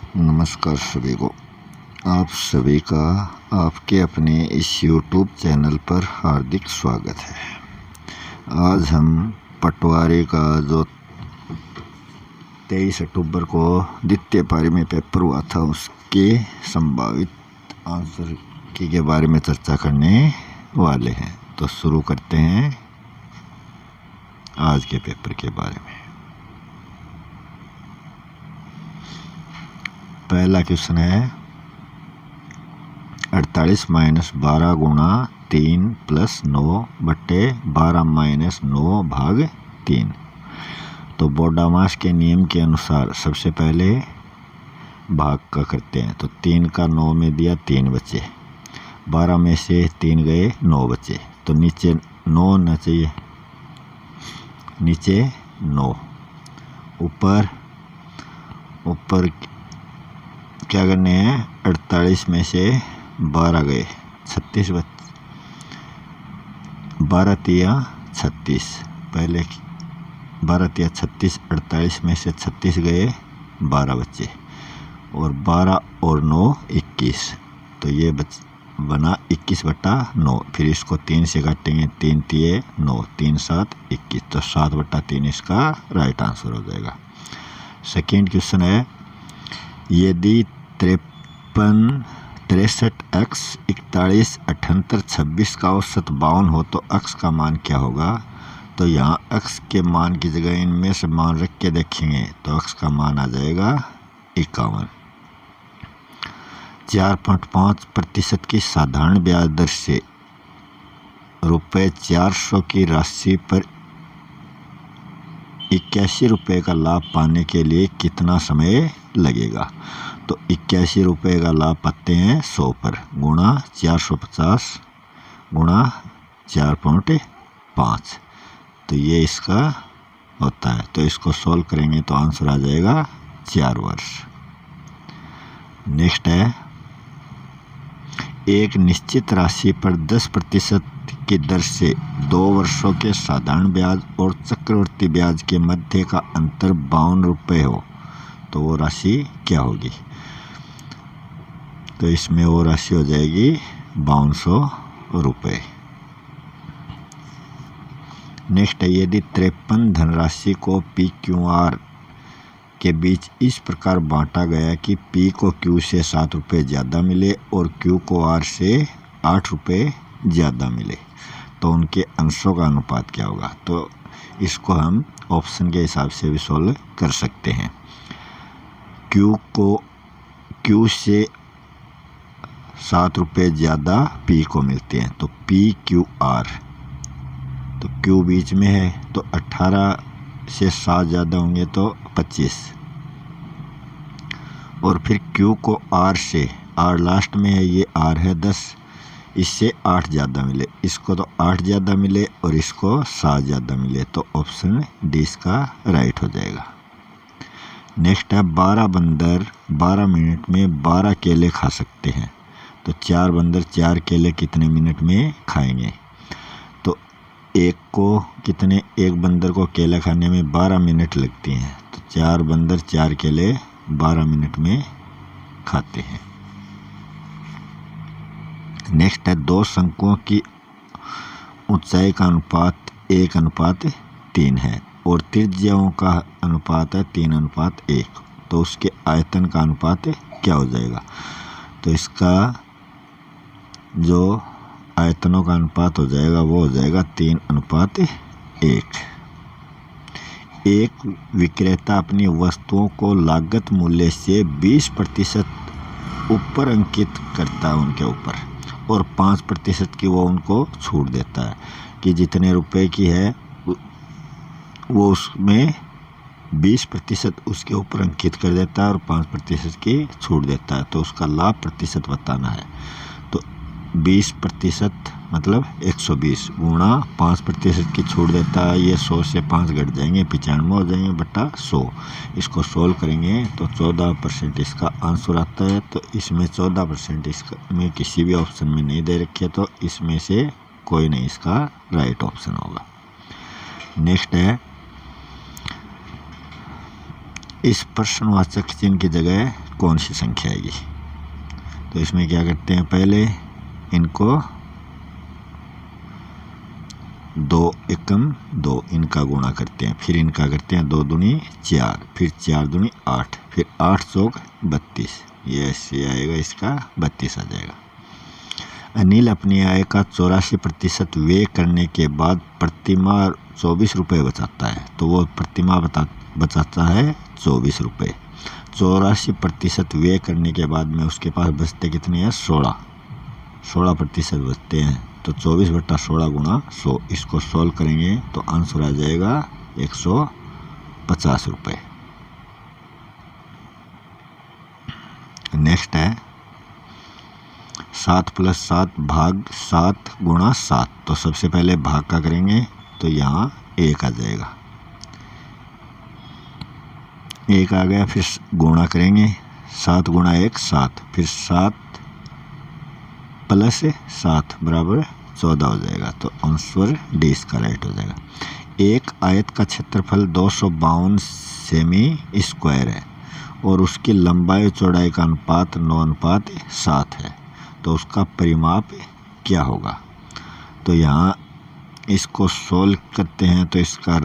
नमस्कार सभी को। आप सभी का आपके अपने इस YouTube चैनल पर हार्दिक स्वागत है। आज हम पटवारी का जो 23 अक्टूबर को द्वितीय पारी में पेपर हुआ था उसके संभावित आंसर की के बारे में चर्चा करने वाले हैं। तो शुरू करते हैं आज के पेपर के बारे में। पहला क्वेश्चन है 48 - 12 गुणा 3 + 9 बटे 12 - 9 भाग 3। तो बोडामास के नियम के अनुसार सबसे पहले भाग का करते हैं। तो 3 का 9 में दिया 3 बचे, 12 में से 3 गए 9 बचे। तो नीचे 9 होना चाहिए, नीचे 9, ऊपर क्या करने हैं 48 में से 12 गए 36 बचे, 12 तिया 36, पहले 12 तिया 36, 48 में से 36 गए 12 बचे, और 12 और 9 21। तो ये बना 21/9। फिर इसको 3 से काटेंगे, 3 तिये 9, 3 - 7 21। तो 7/3 इसका राइट आंसर हो जाएगा। सेकेंड क्वेश्चन है यदि 53, 63, x, 41, 78, 26 का औसत 52 हो तो x का मान क्या होगा। तो यहाँ x के मान की जगह इनमें से मान रख के देखेंगे तो x का मान आ जाएगा 51। 4.5% की साधारण ब्याज दर से ₹400 की राशि पर 81 रुपये का लाभ पाने के लिए कितना समय लगेगा। तो 81 रुपये का लाभ पाते हैं 100 पर, गुणा 450 गुणा 4.5। तो ये इसका होता है। तो इसको सॉल्व करेंगे तो आंसर आ जाएगा 4 वर्ष। नेक्स्ट है एक निश्चित राशि पर 10% की दर से 2 वर्षों के साधारण ब्याज और चक्रवर्ती ब्याज के मध्य का अंतर 52 रुपये हो तो वो राशि क्या होगी। तो इसमें वो राशि हो जाएगी 5200 रुपये। नेक्स्ट है यदि 53 धनराशि को PQR के बीच इस प्रकार बांटा गया कि P को Q से 7 रुपये ज़्यादा मिले और Q को R से 8 रुपये ज़्यादा मिले तो उनके अंशों का अनुपात क्या होगा। तो इसको हम ऑप्शन के हिसाब से भी सॉल्व कर सकते हैं। Q से 7 रुपये ज़्यादा P को मिलते हैं तो PQR। तो Q बीच में है तो 18 से 7 ज़्यादा होंगे तो 25, और फिर Q को R से, R लास्ट में है, ये R है 10, इससे 8 ज़्यादा मिले, इसको तो 8 ज़्यादा मिले और इसको 7 ज़्यादा मिले तो ऑप्शन डी इसका राइट हो जाएगा। नेक्स्ट है 12 बंदर 12 मिनट में 12 केले खा सकते हैं तो 4 बंदर 4 केले कितने मिनट में खाएंगे। तो एक बंदर को केला खाने में 12 मिनट लगती हैं तो 4 बंदर 4 केले 12 मिनट में खाते हैं। नेक्स्ट है 2 शंकुओं की ऊंचाई का अनुपात 1:3 है और त्रिज्याओं का अनुपात है 3:1 तो उसके आयतन का अनुपात क्या हो जाएगा। तो इसका जो आयतनों का अनुपात हो जाएगा वो हो जाएगा 3:1। एक विक्रेता अपनी वस्तुओं को लागत मूल्य से 20% ऊपर अंकित करता है उनके ऊपर, और 5% की वो उनको छूट देता है कि जितने रुपए की है वो उसमें 20% उसके ऊपर अंकित कर देता है और 5% की छूट देता है। तो उसका लाभ प्रतिशत बताना है। तो 20% मतलब 120 गुणा 5% की छूट देता है, ये 100 से 5 घट जाएंगे 95 हो जाएंगे बटा 100। इसको सोल्व करेंगे तो 14% इसका आंसर आता है। तो इसमें 14% इसका में किसी भी ऑप्शन में नहीं दे रखे तो इसमें से कोई नहीं इसका राइट ऑप्शन होगा। नेक्स्ट है इस प्रश्नवाचक चिन्ह की जगह कौन सी संख्या आएगी। तो इसमें क्या करते हैं, पहले इनको 2 एकम 2 इनका गुणा करते हैं, फिर इनका करते हैं 2 दूनी 4, फिर 4 दूनी 8, फिर 8 चौक 32, ये ऐसे आएगा, इसका 32 आ जाएगा। अनिल अपनी आय का 84% व्यय करने के बाद प्रतिमाह 24 रुपये बचाता है। तो वो प्रतिमाह बचाता है 24 रुपये। 84% व्यय करने के बाद में उसके पास बचते कितने हैं, 16% बचते हैं। तो 24/16 गुणा 100, इसको सोल्व करेंगे तो आंसर आ जाएगा 150 रुपये। नेक्स्ट है 7 + 7 भाग 7 गुणा 7। तो सबसे पहले भाग का करेंगे तो यहाँ 1 आ जाएगा, 1 आ गया। फिर गुणा करेंगे 7 गुणा 1 7, फिर 7 + 7 बराबर 14 हो जाएगा। तो आंसर डी इसका राइट हो जाएगा। एक आयत का क्षेत्रफल 252 सेमी स्क्वायर है और उसकी लंबाई चौड़ाई का अनुपात 9:7 है। तो उसका परिमाप क्या होगा। तो यहाँ इसको सोल्व करते हैं तो इसका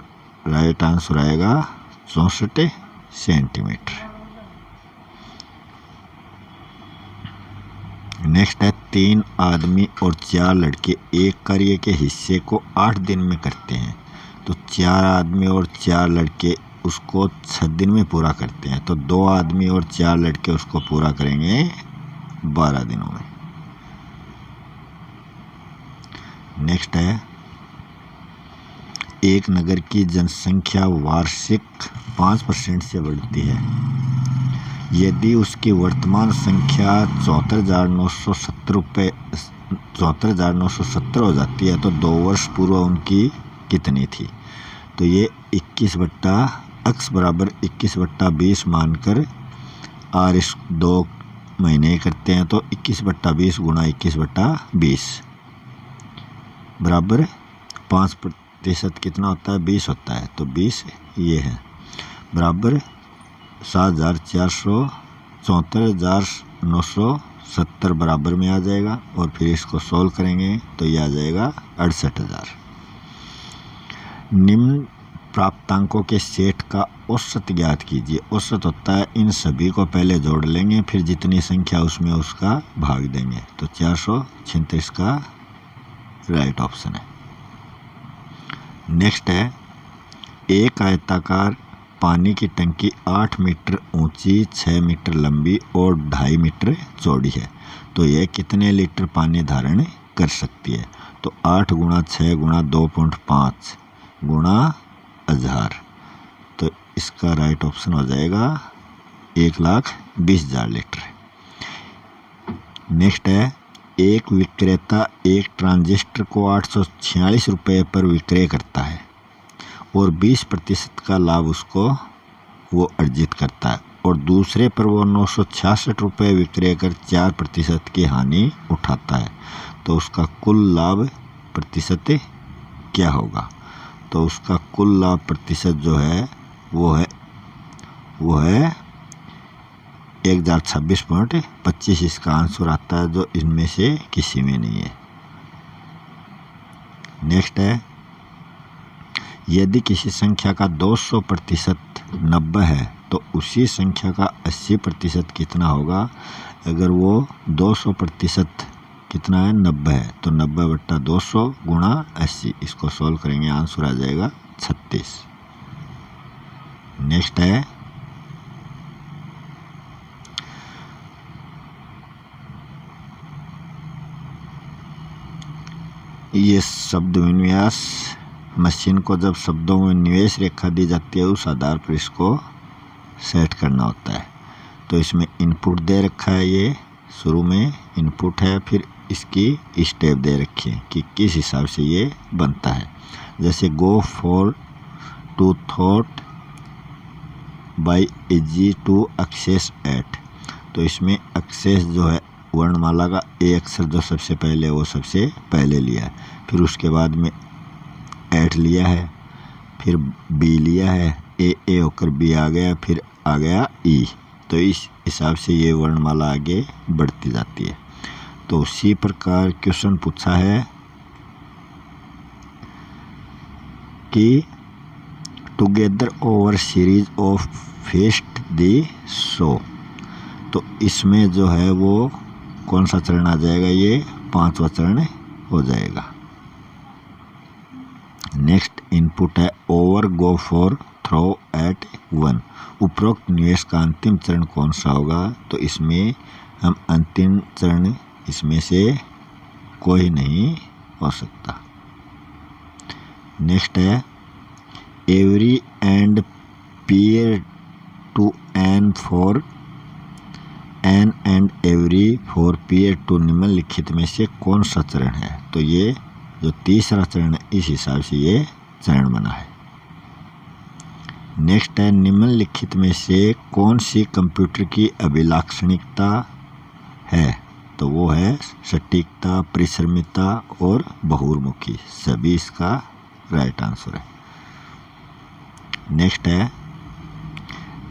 राइट आंसर आएगा 64 सेंटीमीटर। नेक्स्ट है 3 आदमी और 4 लड़के एक कार्य के हिस्से को 8 दिन में करते हैं। तो 4 आदमी और 4 लड़के उसको 6 दिन में पूरा करते हैं। तो 2 आदमी और 4 लड़के उसको पूरा करेंगे 12 दिनों में। नेक्स्ट है एक नगर की जनसंख्या वार्षिक 5% से बढ़ती है। यदि उसकी वर्तमान संख्या 74,970 हो जाती है तो 2 वर्ष पूर्व उनकी कितनी थी। तो ये 21/20 मानकर और इस 2 महीने करते हैं तो 21/20 गुणा 21/20 बराबर 5% कितना होता है, 20 होता है। तो 20 ये है बराबर 74,970 बराबर में आ जाएगा। और फिर इसको सोल्व करेंगे तो ये आ जाएगा 68,000। निम्न प्राप्तांकों के सेट का औसत ज्ञात कीजिए। औसत होता है इन सभी को पहले जोड़ लेंगे, फिर जितनी संख्या उसमें उसका भाग देंगे। तो 436 का राइट ऑप्शन है। नेक्स्ट है एक आयताकार पानी की टंकी 8 मीटर ऊंची, 6 मीटर लंबी और 2.5 मीटर चौड़ी है। तो यह कितने लीटर पानी धारण कर सकती है। तो 8 गुणा 6 गुणा 2.5 गुणा 1000। तो इसका राइट ऑप्शन हो जाएगा 1,20,000 लीटर। नेक्स्ट है एक विक्रेता एक ट्रांजिस्टर को 846 रुपये पर विक्रय करता है और 20% का लाभ उसको वो अर्जित करता है, और दूसरे पर वो 966 रुपये विक्रय कर 4% की हानि उठाता है। तो उसका कुल लाभ प्रतिशत क्या होगा। तो उसका कुल लाभ प्रतिशत जो है वो है 1026.25। इसका आंसर आता है जो इनमें से किसी में नहीं है। नेक्स्ट है यदि किसी संख्या का 200% 90 है तो उसी संख्या का 80% कितना होगा। अगर वो 200% कितना है 90 है तो 90/200 गुणा 80। इसको सोल्व करेंगे आंसर आ जाएगा 36। नेक्स्ट है ये शब्द विन्यास मशीन को जब शब्दों में निवेश रेखा दी जाती है उस आधार पर इसको सेट करना होता है। तो इसमें इनपुट दे रखा है, ये शुरू में इनपुट है, फिर इसकी स्टेप दे रखी है कि किस हिसाब से ये बनता है। जैसे go for to thought by easy to access at. तो इसमें एक्सेस जो है वर्णमाला का ए अक्षर जो सबसे पहले वो सबसे पहले लिया है, फिर उसके बाद में एट लिया है, फिर बी लिया है, ए होकर बी आ गया, फिर आ गया ई। तो इस हिसाब से ये वर्णमाला आगे बढ़ती जाती है। तो उसी प्रकार क्वेश्चन पूछा है कि together over series of fest the show. तो इसमें जो है वो कौन सा चरण आ जाएगा, ये 5वां चरण हो जाएगा। नेक्स्ट इनपुट है over go for throw at 1। उपरोक्त निवेश का अंतिम चरण कौन सा होगा, तो इसमें हम अंतिम चरण इसमें से कोई नहीं हो सकता। नेक्स्ट है every and peer to N for N and every for peer to निम्नलिखित में से कौन सा चरण है। तो ये जो तीसरा चरण है, इस हिसाब से ये चरण बना है। नेक्स्ट है निम्नलिखित में से कौन सी कंप्यूटर की अभिलाक्षणिकता है, तो वो है सटीकता, परिश्रमिता और बहुमुखी। सभी इसका राइट आंसर है। नेक्स्ट है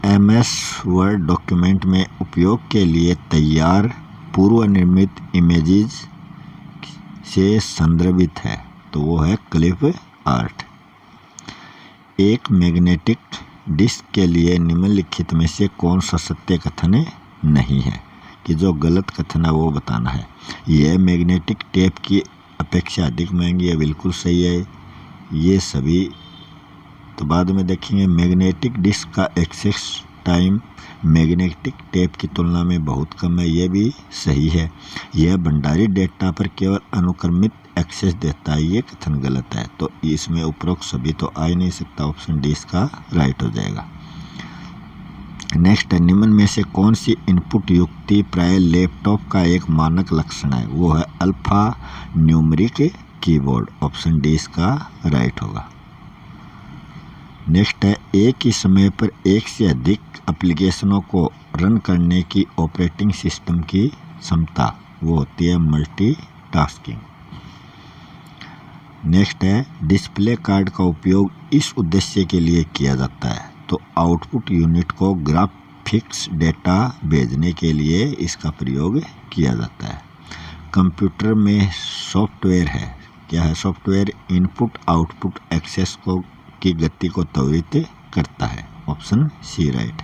MS वर्ड डॉक्यूमेंट में उपयोग के लिए तैयार पूर्व निर्मित इमेजेस से संदर्भित है, तो वो है क्लिप आर्ट। एक मैग्नेटिक डिस्क के लिए निम्नलिखित में से कौन सा सत्य कथन नहीं है, कि जो गलत कथन है वो बताना है। यह मैग्नेटिक टेप की अपेक्षा अधिक महंगी है, बिल्कुल सही है। ये सभी तो बाद में देखेंगे। मैग्नेटिक डिस्क का एक्सेस टाइम मैग्नेटिक टेप की तुलना में बहुत कम है, ये भी सही है। यह भंडारित डेटा पर केवल अनुक्रमित एक्सेस देता है, ये कथन गलत है। तो इसमें उपरोक्त सभी तो आ ही नहीं सकता, ऑप्शन डी इसका राइट हो जाएगा। नेक्स्ट है निम्न में से कौन सी इनपुट युक्ति प्राय लैपटॉप का एक मानक लक्षण है, वो है alpha numeric keyboard. Option D इसका राइट होगा। नेक्स्ट है एक ही समय पर एक से अधिक एप्लीकेशनों को रन करने की ऑपरेटिंग सिस्टम की क्षमता, वो होती है मल्टीटास्किंग। नेक्स्ट है डिस्प्ले कार्ड का उपयोग इस उद्देश्य के लिए किया जाता है, तो आउटपुट यूनिट को ग्राफिक्स डेटा भेजने के लिए इसका प्रयोग किया जाता है। कंप्यूटर में सॉफ्टवेयर है, क्या है सॉफ्टवेयर, इनपुट आउटपुट एक्सेस को की गति को त्वरित करता है। Option C right.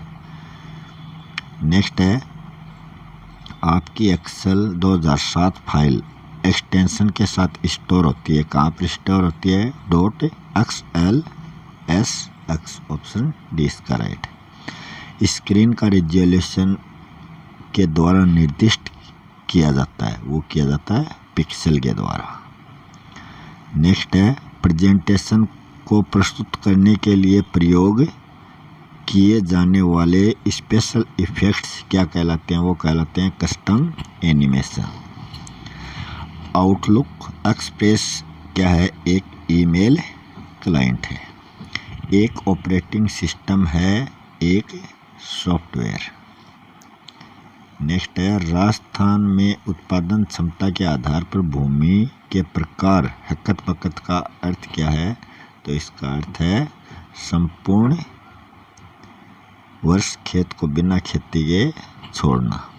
नेक्स्ट है आपकी एक्सेल 2007 फाइल एक्सटेंशन के साथ स्टोर होती है, कहाँ पर स्टोर होती है, .xlsx। ऑप्शन डी इसका राइट। स्क्रीन का रिजोल्यूशन के द्वारा निर्दिष्ट किया जाता है, वो किया जाता है पिक्सल के द्वारा। नेक्स्ट है प्रेजेंटेशन को प्रस्तुत करने के लिए प्रयोग किए जाने वाले स्पेशल इफेक्ट्स क्या कहलाते हैं, वो कहलाते हैं कस्टम एनिमेशन। आउटलुक एक्सप्रेस क्या है, एक ईमेल क्लाइंट है। एक ऑपरेटिंग सिस्टम है, एक सॉफ्टवेयर। नेक्स्ट है राजस्थान में उत्पादन क्षमता के आधार पर भूमि के प्रकार हकत पकत का अर्थ क्या है, तो इसका अर्थ है संपूर्ण वर्ष खेत को बिना खेती के छोड़ना।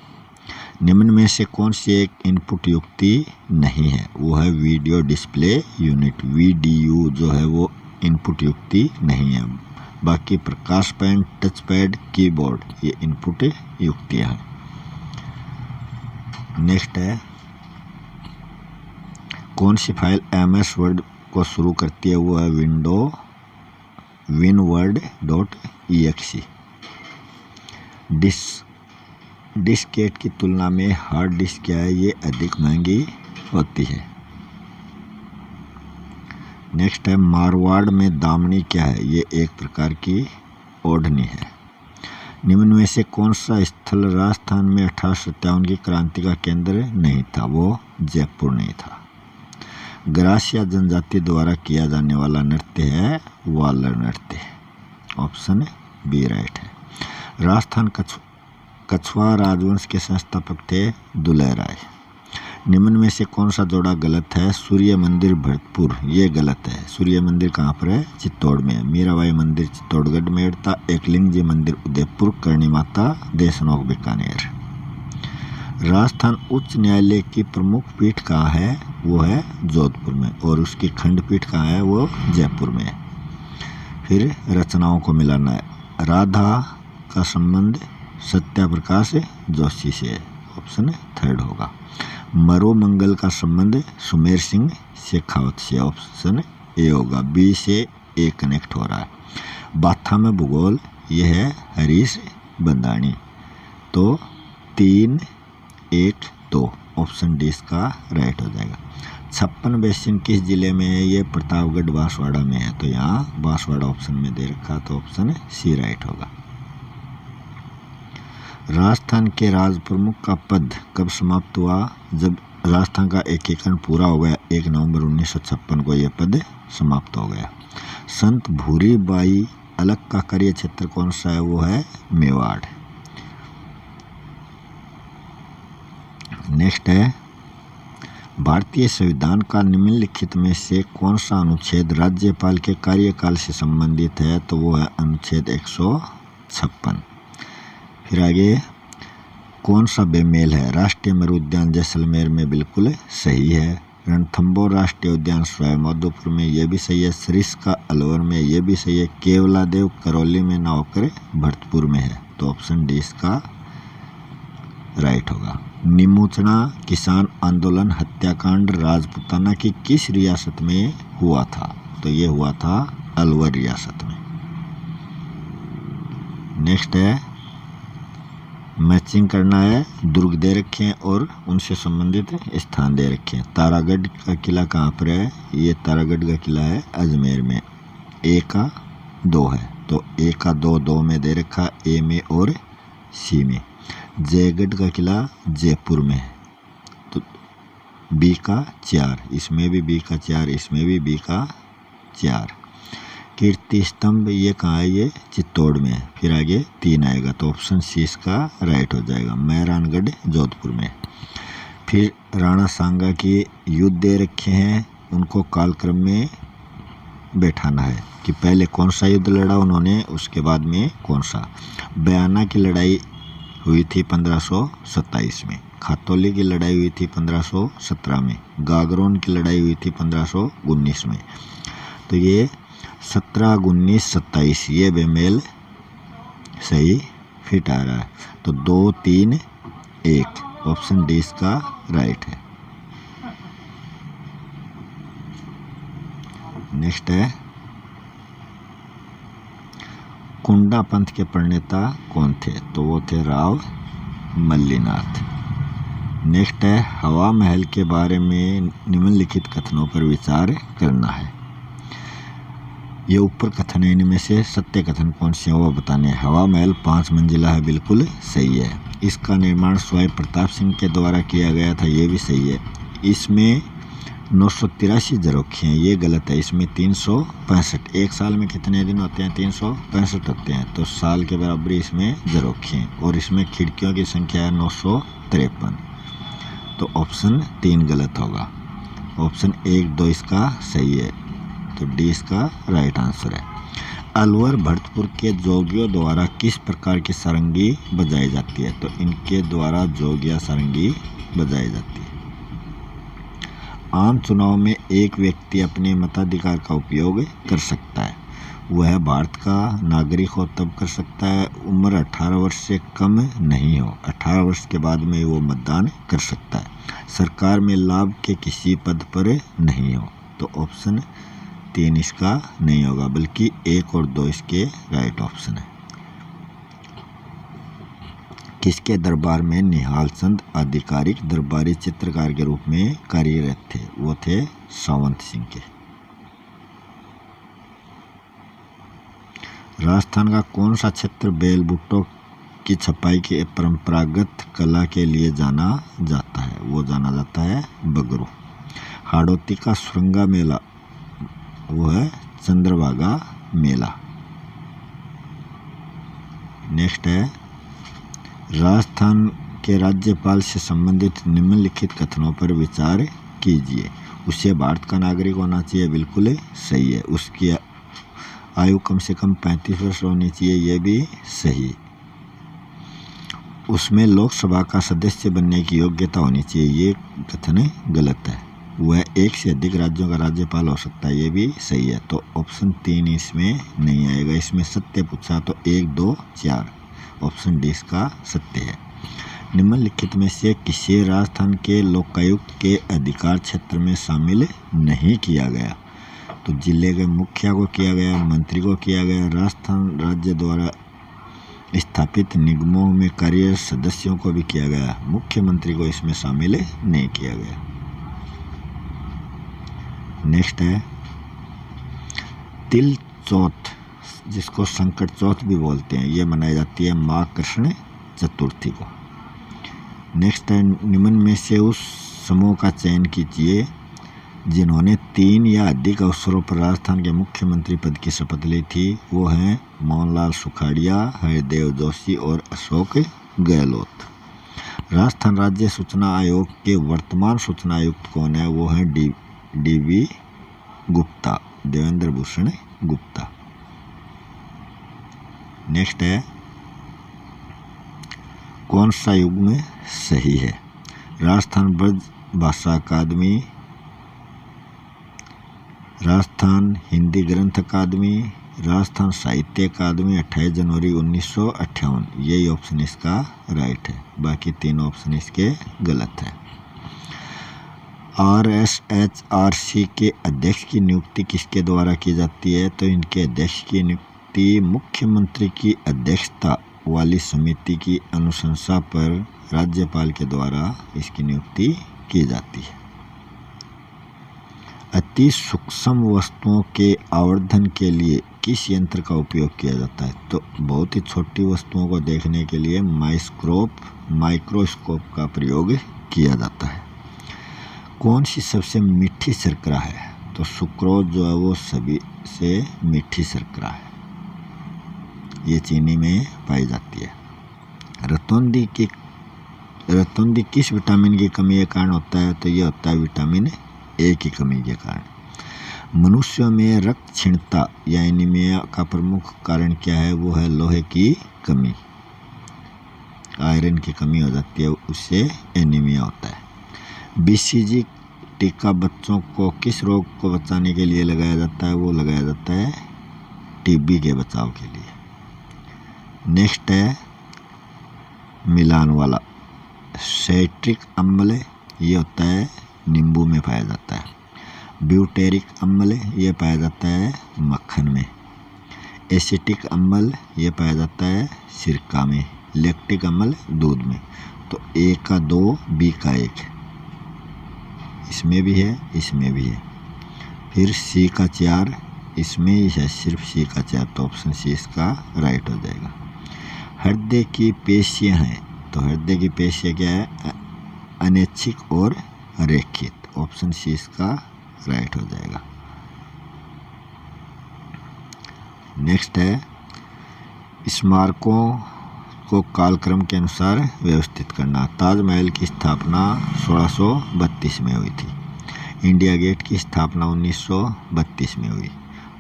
निम्न में से कौन सी एक इनपुट युक्ति नहीं है, वो है वीडियो डिस्प्ले यूनिट। VDU जो है वो इनपुट युक्ति नहीं है। बाकी प्रकाश पेन, टच पैड, कीबोर्ड ये इनपुट युक्तियां हैं। नेक्स्ट है कौन सी फाइल MS वर्ड को शुरू करती है, वो है winword.exe। डिस्केट की तुलना में हार्ड डिस्क क्या है, ये अधिक महंगी होती है। नेक्स्ट है मारवाड़ में दामनी क्या है, ये एक प्रकार की ओढ़नी है। निम्न में से कौन सा स्थल राजस्थान में 1857 की क्रांति का केंद्र नहीं था, वो जयपुर नहीं था। ग्रासिया जनजाति द्वारा किया जाने वाला नृत्य है वालर नृत्य। ऑप्शन बी राइट है। राजस्थान कछवा राजवंश के संस्थापक थे दुलह राय। निम्न में से कौन सा जोड़ा गलत है? सूर्य मंदिर भरतपुर, ये गलत है। सूर्य मंदिर कहाँ पर है? चित्तौड़ में। मीराबाई मंदिर चित्तौड़गढ़ में था। एकलिंग जी मंदिर उदयपुर। करणी माता देशनोक बीकानेर। राजस्थान उच्च न्यायालय की प्रमुख पीठ कहाँ है? वो है जोधपुर में। और उसकी खंडपीठ कहाँ है? वो जयपुर में। फिर रचनाओं को मिलाना है। राधा का संबंध सत्याप्रकाश जोशी से, ऑप्शन 3 होगा। मरो मंगल का संबंध सुमेर सिंह शेखावत से, ऑप्शन ए होगा। बी से ए कनेक्ट हो रहा है। बाथा में भूगोल, यह है हरीश बंदानी। तो 3, 1, 2, ऑप्शन डी इसका राइट हो जाएगा। 56 बेसिन किस जिले में है? ये प्रतापगढ़ बांसवाड़ा में है। तो यहाँ बांसवाड़ा ऑप्शन में दे रखा, तो ऑप्शन सी राइट होगा। राजस्थान के राज प्रमुख का पद कब समाप्त हुआ? जब राजस्थान का एकीकरण पूरा हो गया 1 नवंबर 1956 को यह पद समाप्त हो गया। संत भूरी बाई अलग का कार्य क्षेत्र कौन सा है? वो है मेवाड़। नेक्स्ट है, भारतीय संविधान का निम्नलिखित में से कौन सा अनुच्छेद राज्यपाल के कार्यकाल से संबंधित है? तो वो है अनुच्छेद 156। फिर आगे, कौन सा बेमेल है? राष्ट्रीय मृग उद्यान जैसलमेर में बिल्कुल सही है। रणथंभौर राष्ट्रीय उद्यान सवाईमाधोपुर में, ये भी सही है। सरिस्का अलवर में, ये भी सही है। केवलादेव करौली में ना होकर भरतपुर में है। तो ऑप्शन डी इसका राइट होगा। निमुचना किसान आंदोलन हत्याकांड राजपूताना की किस रियासत में हुआ था? तो ये हुआ था अलवर रियासत में। नेक्स्ट है, मैचिंग करना है। दुर्ग दे रखे हैं और उनसे संबंधित स्थान दे रखे हैं। तारागढ़ का किला कहाँ पर है? ये तारागढ़ का किला है अजमेर में। ए का 2 है, तो ए का 2 में दे रखा, ए में और सी में। जयगढ़ का किला जयपुर में है, तो बी का 4, इसमें भी बी का 4, इसमें भी बी का 4। कीर्ति स्तंभ ये कहाँ है? ये चित्तौड़ में है। फिर आगे 3 आएगा, तो ऑप्शन सी इसका राइट हो जाएगा। मेहरानगढ़ जोधपुर में। फिर राणा सांगा के युद्ध दे रखे हैं, उनको कालक्रम में बैठाना है कि पहले कौन सा युद्ध लड़ा उन्होंने, उसके बाद में कौन सा। बयाना की लड़ाई हुई थी 1527 में। खातौली की लड़ाई हुई थी 1517 में। गागरोन की लड़ाई हुई थी 1519 में। तो ये 17, 19, 27 ये बेमेल सही फिट आ रहा है। तो 2, 3, 1, ऑप्शन डी इसका राइट है। नेक्स्ट है, कुंडा पंथ के प्रणेता कौन थे? तो वो थे राव मल्लीनाथ। नेक्स्ट है, हवा महल के बारे में निम्नलिखित कथनों पर विचार करना है। ये ऊपर कथन है, इनमें से सत्य कथन कौन से हैं वो बताने हैं। हवा महल 5 मंजिला है, बिल्कुल सही है। इसका निर्माण सवाई प्रताप सिंह के द्वारा किया गया था, ये भी सही है। इसमें 983 झरोखे हैं, ये गलत है। इसमें 365, एक साल में कितने दिन होते हैं? 365 होते हैं, तो साल के बराबर इसमें झरोखे हैं। और इसमें खिड़कियों की संख्या है 953, तो ऑप्शन 3 गलत होगा। ऑप्शन 1, 2 इसका सही है, तो डी इसका राइट आंसर है। अलवर भरतपुर के जोगियों द्वारा किस प्रकार की सारंगी बजाई जाती है? तो इनके द्वारा जोगिया सारंगी बजाई जाती है। आम चुनाव में एक व्यक्ति अपने मताधिकार का उपयोग कर सकता है। वह भारत का नागरिक हो तब कर सकता है, उम्र 18 वर्ष से कम नहीं हो। 18 वर्ष के बाद में वो मतदान कर सकता है। सरकार में लाभ के किसी पद पर नहीं हो। तो ऑप्शन 3 इसका नहीं होगा, बल्कि 1 और 2 इसके राइट ऑप्शन है। किसके दरबार में निहाल चंद आधिकारिक दरबारी चित्रकार के रूप में कार्यरत थे? वो थे सावंत सिंह के। राजस्थान का कौन सा क्षेत्र बेल भुट्टो की छपाई की परंपरागत कला के लिए जाना जाता है? वो जाना जाता है बगरू। हाड़ौती का सुरंगा मेला वो है चंद्रभागा मेला। नेक्स्ट है, राजस्थान के राज्यपाल से संबंधित निम्नलिखित कथनों पर विचार कीजिए। उसे भारत का नागरिक होना चाहिए, बिल्कुल सही है। उसकी आयु कम से कम 35 वर्ष होनी चाहिए, ये भी सही। उसमें लोकसभा का सदस्य बनने की योग्यता होनी चाहिए, ये कथन गलत है। वह एक से अधिक राज्यों का राज्यपाल हो सकता है, ये भी सही है। तो ऑप्शन 3 इसमें नहीं आएगा। इसमें सत्य पूछा तो 1, 2, 4, ऑप्शन डी इसका सत्य है। निम्नलिखित में से किसी राजस्थान के लोकायुक्त के अधिकार क्षेत्र में शामिल नहीं किया गया? तो जिले के मुखिया को किया गया, मंत्री को किया गया, राजस्थान राज्य द्वारा स्थापित निगमों में कार्यरत सदस्यों को भी किया गया, मुख्यमंत्री को इसमें शामिल नहीं किया गया। नेक्स्ट है तिल चौथ, जिसको संकट चौथ भी बोलते हैं, ये मनाई जाती है माघ कृष्ण चतुर्थी को। नेक्स्ट है निम्न में से उस समूह का चयन कीजिए जिन्होंने 3 या अधिक अवसरों पर राजस्थान के मुख्यमंत्री पद की शपथ ली थी। वो हैं मोहनलाल सुखाड़िया, हरिदेव जोशी और अशोक गहलोत। राजस्थान राज्य सूचना आयोग के वर्तमान सूचना आयुक्त कौन है? वो हैं डी.वी. गुप्ता, देवेंद्र भूषण गुप्ता। नेक्स्ट है कौन सा युग्म सही है? राजस्थान ब्रज भाषा अकादमी, राजस्थान हिंदी ग्रंथ अकादमी, राजस्थान साहित्य अकादमी, 28 जनवरी 1958, यही ऑप्शन इसका राइट है। बाकी 3 ऑप्शन इसके गलत है। RSHRC के अध्यक्ष की नियुक्ति किसके द्वारा की जाती है? तो इनके अध्यक्ष की नियुक्ति मुख्यमंत्री की अध्यक्षता वाली समिति की अनुशंसा पर राज्यपाल के द्वारा इसकी नियुक्ति की जाती है। अति सूक्ष्म वस्तुओं के आवर्धन के लिए किस यंत्र का उपयोग किया जाता है? तो बहुत ही छोटी वस्तुओं को देखने के लिए माइक्रोस्कोप का प्रयोग किया जाता है। कौन सी सबसे मीठी शर्करा है? तो सुक्रोज जो है वो सभी से मीठी शर्करा है, ये चीनी में पाई जाती है। रतौंधी किस विटामिन की कमी के कारण होता है? तो ये होता है विटामिन ए की कमी के कारण। मनुष्यों में रक्त क्षीणता या एनीमिया का प्रमुख कारण क्या है? वो है लोहे की कमी, आयरन की कमी हो जाती है, उससे एनीमिया होता है। BCG टीका बच्चों को किस रोग को बचाने के लिए लगाया जाता है? वो लगाया जाता है TB के बचाव के लिए। नेक्स्ट है मिलान वाला साइट्रिक अम्ल, ये होता है नींबू में पाया जाता है। ब्यूटेरिक अम्ल ये पाया जाता है मक्खन में। एसिटिक अम्ल ये पाया जाता है सिरका में। लैक्टिक अम्ल दूध में। तो A का 2, B का 1, इसमें भी है, इसमें भी है। फिर C का 4, इसमें ही है सिर्फ C का 4, तो ऑप्शन C इसका राइट हो जाएगा। हृदय की पेशियां हैं, तो हृदय की पेशियां क्या है? अनैच्छिक और रेखित, ऑप्शन C इसका राइट हो जाएगा। नेक्स्ट है स्मारकों को कालक्रम के अनुसार व्यवस्थित करना। ताजमहल की स्थापना 1632 में हुई थी। इंडिया गेट की स्थापना 1932 में हुई।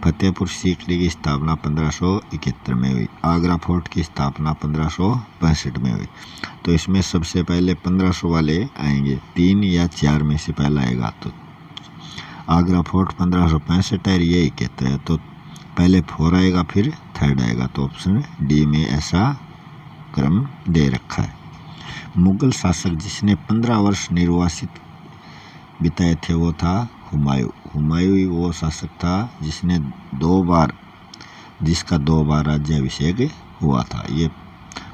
फतेहपुर सीकरी की स्थापना 1571 में हुई। आगरा फोर्ट की स्थापना 1565 में हुई। तो इसमें सबसे पहले 1500 वाले आएंगे, 3 या 4 में से पहला आएगा। तो आगरा फोर्ट 1565 है, ये 71 है, तो पहले 4 आएगा फिर 3rd आएगा। तो ऑप्शन डी में ऐसा क्रम दे रखा है। मुगल शासक जिसने 15 वर्ष निर्वासित बिताए थे वो था हुमायूं। हुमायूं वो शासक था जिसका 2 बार राज्याभिषेक हुआ था। ये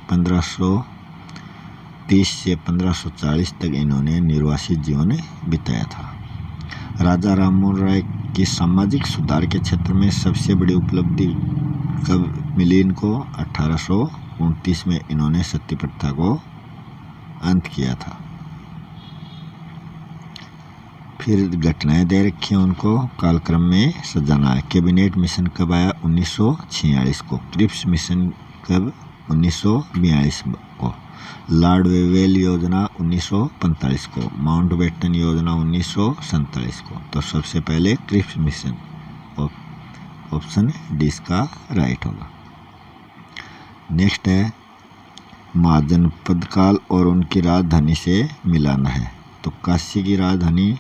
1530 से 1540 तक इन्होंने निर्वासित जीवन बिताया था। राजा राममोहन राय की सामाजिक सुधार के क्षेत्र में सबसे बड़ी उपलब्धि कब मिली इनको? 1829 में इन्होंने सती प्रथा को अंत किया था। फिर घटनाएं दे रखी हैं उनको कालक्रम में सजाना है। कैबिनेट मिशन कब आया? 1946 को। क्रिप्स मिशन कब? 1942 को। लॉर्ड वेवेल योजना 1945 को, माउंटबेटन योजना 1947 को। तो सबसे पहले क्रिप्स मिशन, ऑप्शन डी इसका राइट होगा। नेक्स्ट है महाजनपद काल और उनकी राजधानी से मिलाना है। तो काशी की राजधानी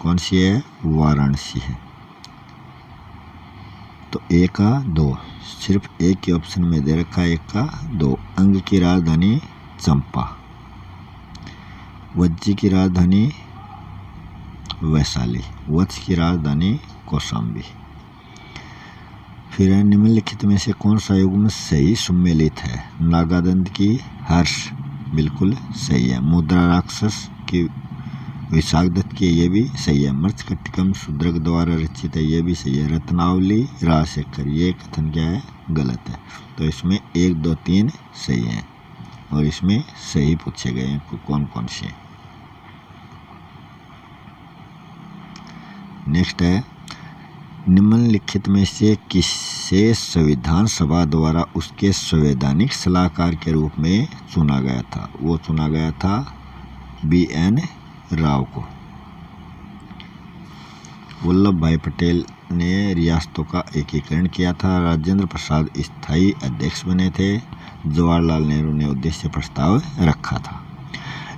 कौन सी है? वाराणसी है। तो एक का दो, सिर्फ एक के ऑप्शन में दे रखा है, एक का दो। अंग की राजधानी चंपा, वज्जी की राजधानी वैशाली, वत्स की राजधानी कौशाम्बी। फिर निम्नलिखित में से कौन सा युग्म सही सुमेलित है? नागादंत की हर्ष बिल्कुल सही है। मुद्रा राक्षस की विशाखदत्त की, ये भी सही है। मृच्छकटिकम शूद्रक द्वारा रचित है, ये भी सही है। रत्नावली राजशेखर, ये कथन क्या है? गलत है। तो इसमें 1, 2, 3 सही है और इसमें सही पूछे गए हैं कौन कौन से। नेक्स्ट है निम्नलिखित में से किसे संविधान सभा द्वारा उसके संवैधानिक सलाहकार के रूप में चुना गया था? वो चुना गया था BN राव को। वल्लभ भाई पटेल ने रियासतों का एकीकरण किया था। राजेंद्र प्रसाद स्थायी अध्यक्ष बने थे। जवाहरलाल नेहरू ने उद्देश्य प्रस्ताव रखा था।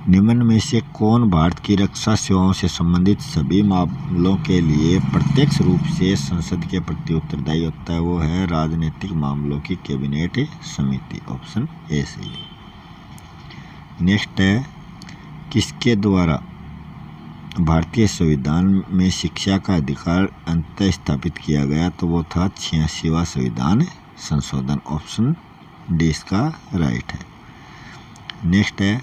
निम्न में से कौन भारत की रक्षा सेवाओं से संबंधित सभी मामलों के लिए प्रत्यक्ष रूप से संसद के प्रति उत्तरदायी होता है? वो है राजनीतिक मामलों की कैबिनेट समिति, ऑप्शन ए सही है। नेक्स्ट है किसके द्वारा भारतीय संविधान में शिक्षा का अधिकार अंततः स्थापित किया गया? तो वो था 86वां संविधान संशोधन, ऑप्शन डी इसका राइट है। नेक्स्ट है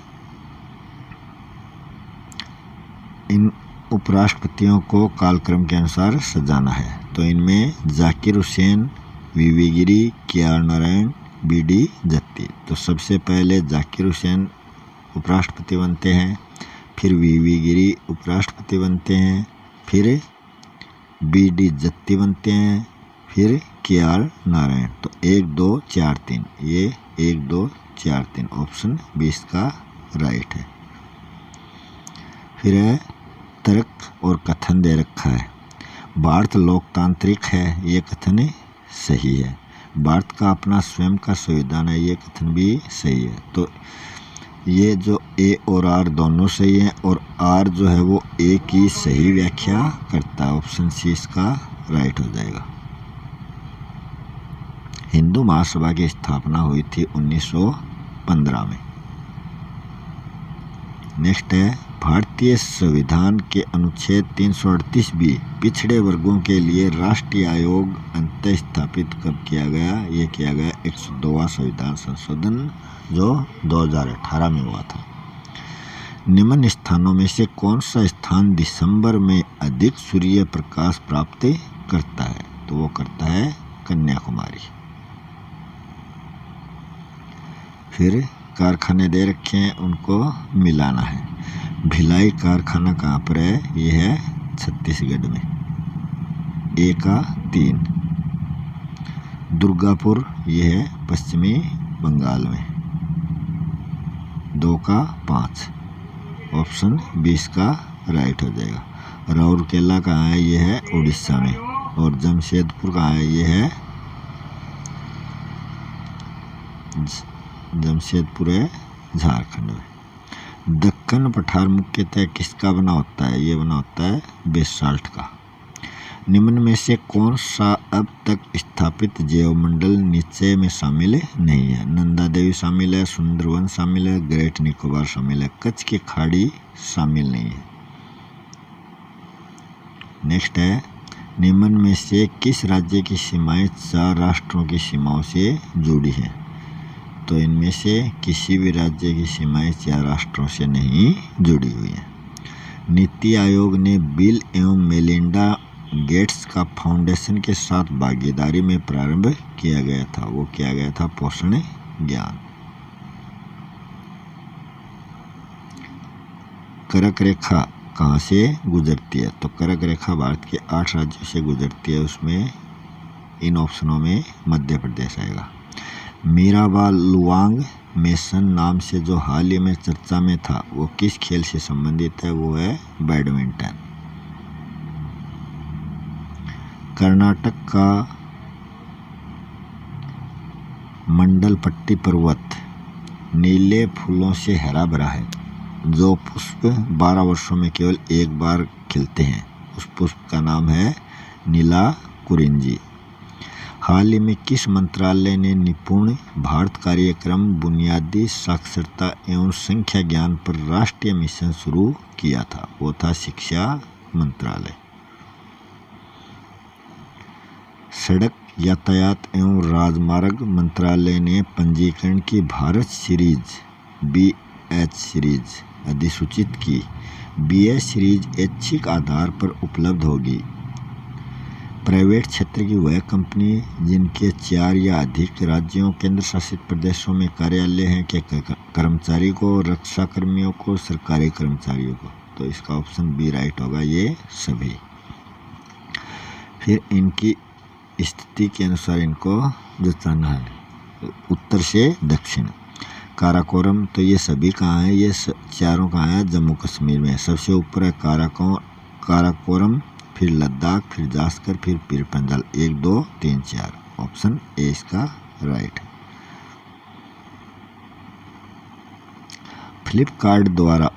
इन उपराष्ट्रपतियों को कालक्रम के अनुसार सजाना है। तो इनमें जाकिर हुसैन, वीवी गिरी, KR नारायण, BD जत्ती। तो सबसे पहले जाकिर हुसैन उपराष्ट्रपति बनते हैं, फिर वीवी गिरी उपराष्ट्रपति बनते हैं, फिर BD जत्ती बनते हैं, फिर KR नारायण। तो 1, 2, 4, 3, ये 1, 2, 4, 3 ऑप्शन 20 का राइट है। फिर है तर्क और कथन दे रखा है। भारत लोकतांत्रिक है, ये कथन सही है। भारत का अपना स्वयं का संविधान है, ये कथन भी सही है। तो ये जो A और R दोनों सही हैं और R जो है वो A की सही व्याख्या करता है, ऑप्शन C इसका राइट हो जाएगा। हिंदू महासभा की स्थापना हुई थी 1915 में। नेक्स्ट है भारतीय संविधान के अनुच्छेद 338B पिछड़े वर्गों के लिए राष्ट्रीय आयोग अंततः स्थापित कब किया गया? ये किया गया 102वां संविधान संशोधन जो 2018 में हुआ था। निम्न स्थानों में से कौन सा स्थान दिसंबर में अधिक सूर्य प्रकाश प्राप्त करता है? तो वो करता है कन्याकुमारी। फिर कारखाने दे रखे हैं, उनको मिलाना है। भिलाई कारखाना कहाँ पर है? ये है छत्तीसगढ़ में। 1 का 3। दुर्गापुर ये है पश्चिमी बंगाल में। 2 का 5 ऑप्शन 20 का राइट हो जाएगा। राउरकेला कहाँ है? ये है उड़ीसा में। और जमशेदपुर कहाँ है? ये है जमशेदपुर है झारखंड में। दक्कन पठार मुख्यतः किसका बना होता है? ये बना होता है बेसाल्ट का। निम्न में से कौन सा अब तक स्थापित जैवमंडल नीचे में शामिल नहीं है? नंदा देवी शामिल है, सुंदरवन शामिल है, ग्रेट निकोबार शामिल है, कच्छ की खाड़ी शामिल नहीं है। नेक्स्ट है निम्न में से किस राज्य की सीमाएं 4 राष्ट्रों की सीमाओं से जुड़ी हैं? तो इनमें से किसी भी राज्य की सीमाएं 4 राष्ट्रों से नहीं जुड़ी हुई हैं। नीति आयोग ने बिल एवं मेलिंडा गेट्स का फाउंडेशन के साथ भागीदारी में प्रारंभ किया गया था। वो किया गया था पोषण ज्ञान। कर्क रेखा कहाँ से गुजरती है? तो कर्क रेखा भारत के 8 राज्यों से गुजरती है। उसमें इन ऑप्शनों में मध्य प्रदेश आएगा। मीराबा लुवांग मेसन नाम से जो हाल ही में चर्चा में था वो किस खेल से संबंधित है? वो है बैडमिंटन। कर्नाटक का मंडलपट्टी पर्वत नीले फूलों से हरा भरा है। जो पुष्प 12 वर्षों में केवल एक बार खिलते हैं, उस पुष्प का नाम है नीला कुरिंजी। हाल ही में किस मंत्रालय ने निपुण भारत कार्यक्रम बुनियादी साक्षरता एवं संख्या ज्ञान पर राष्ट्रीय मिशन शुरू किया था? वो था शिक्षा मंत्रालय। सड़क यातायात एवं राजमार्ग मंत्रालय ने पंजीकरण की भारत सीरीज BH सीरीज अधिसूचित की। BH सीरीज ऐच्छिक आधार पर उपलब्ध होगी। प्राइवेट क्षेत्र की वह कंपनी जिनके 4 या अधिक राज्यों केंद्र शासित प्रदेशों में कार्यालय हैं के कर्मचारी को, रक्षा कर्मियों को, सरकारी कर्मचारियों को? तो इसका ऑप्शन बी राइट होगा, ये सभी। फिर इनकी स्थिति के अनुसार इनको जताना है। उत्तर से दक्षिण काराकोरम, तो ये सभी कहाँ हैं? ये चारों कहाँ हैं? जम्मू कश्मीर में। सबसे ऊपर है काराकोरम, फिर लद्दाख, फिर जास्कर, फिर पीरपंजल। 1 2 3 4 ऑप्शन ए इसका राइट है। फ्लिपकार्ट द्वारा